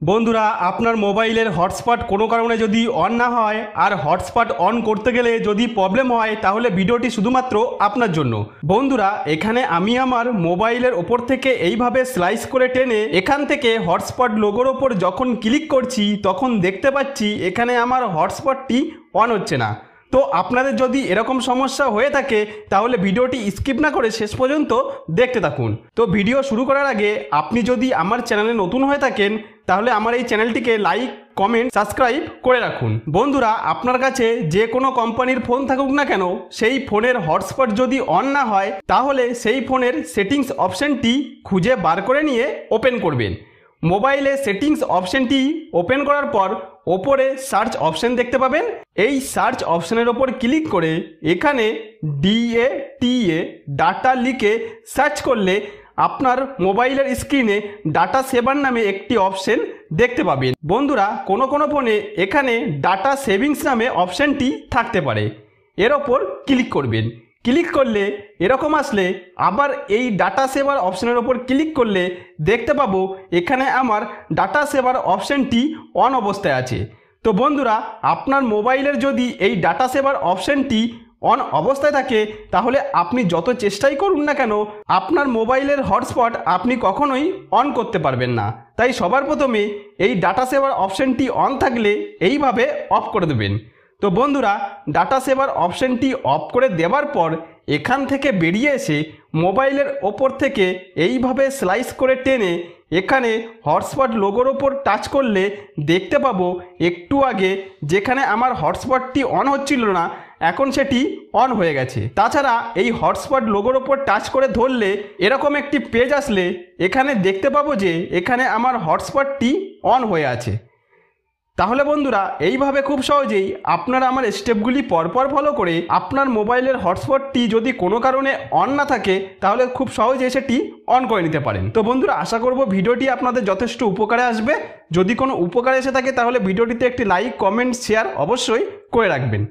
বন্ধুরা, আপনার মোবাইলের হটস্পট কোনো কারণে যদি অন না হয় আর হটস্পট অন করতে গেলে যদি প্রবলেম হয়, তাহলে ভিডিওটি শুধুমাত্র আপনার জন্য। বন্ধুরা, এখানে আমি আমার মোবাইলের ওপর থেকে এইভাবে স্লাইস করে টেনে এখান থেকে হটস্পট লোগোর ওপর যখন ক্লিক করছি, তখন দেখতে পাচ্ছি এখানে আমার হটস্পটটি অন হচ্ছে না। তো আপনাদের যদি এরকম সমস্যা হয়ে থাকে, তাহলে ভিডিওটি স্কিপ না করে শেষ পর্যন্ত দেখতে থাকুন। তো ভিডিও শুরু করার আগে আপনি যদি আমার চ্যানেলে নতুন হয়ে থাকেন, তাহলে আমার এই চ্যানেলটিকে লাইক, কমেন্ট, সাবস্ক্রাইব করে রাখুন। বন্ধুরা, আপনার কাছে যে কোনো কোম্পানির ফোন থাকুক না কেন, সেই ফোনের হটস্পট যদি অন না হয়, তাহলে সেই ফোনের সেটিংস অপশনটি খুঁজে বার করে নিয়ে ওপেন করবেন। মোবাইলে সেটিংস অপশনটি ওপেন করার পর ওপরে সার্চ অপশন দেখতে পাবেন। এই সার্চ অপশনের ওপর ক্লিক করে এখানে DATA ডাটা লিখে সার্চ করলে আপনার মোবাইলের স্ক্রিনে ডাটা সেভার নামে একটি অপশন দেখতে পাবেন। বন্ধুরা, কোনো ফোনে এখানে ডাটা সেভিংস নামে অপশনটি থাকতে পারে। এর ওপর ক্লিক করবেন। ক্লিক করলে এরকম আসলে আবার এই ডাটা সেভার অপশনের ওপর ক্লিক করলে দেখতে পাবো এখানে আমার ডাটা সেভার অপশনটি অন অবস্থায় আছে। তো বন্ধুরা, আপনার মোবাইলের যদি এই ডাটা সেভার অপশনটি অন অবস্থায় থাকে, তাহলে আপনি যত চেষ্টাই করুন না কেন, আপনার মোবাইলের হটস্পট আপনি কখনোই অন করতে পারবেন না। তাই সবার প্রথমে এই ডাটা সেভার অপশনটি অন থাকলে এইভাবে অফ করে দেবেন। তো বন্ধুরা, ডাটা সেভার অপশনটি অফ করে দেওয়ার পর এখান থেকে বেরিয়ে এসে মোবাইলের ওপর থেকে এইভাবে স্লাইস করে টেনে এখানে হটস্পট লোগোর ওপর টাচ করলে দেখতে পাবো একটু আগে যেখানে আমার হটস্পটটি অন হচ্ছিল না, এখন সেটি অন হয়ে গেছে। তাছাড়া এই হটস্পট লোগোর ওপর টাচ করে ধরলে এরকম একটি পেজ আসলে এখানে দেখতে পাবো যে এখানে আমার হটস্পটটি অন হয়ে আছে। তাহলে বন্ধুরা, এইভাবে খুব সহজেই আপনারা আমার স্টেপগুলি পরপর ফলো করে আপনার মোবাইলের হটস্পটটি যদি কোনো কারণে অন না থাকে, তাহলে খুব সহজে সেটি অন করে নিতে পারেন। তো বন্ধুরা, আশা করব ভিডিওটি আপনাদের যথেষ্ট উপকারে আসবে। যদি কোনো উপকারে এসে থাকে, তাহলে ভিডিওটিতে একটি লাইক, কমেন্ট, শেয়ার অবশ্যই করে রাখবেন।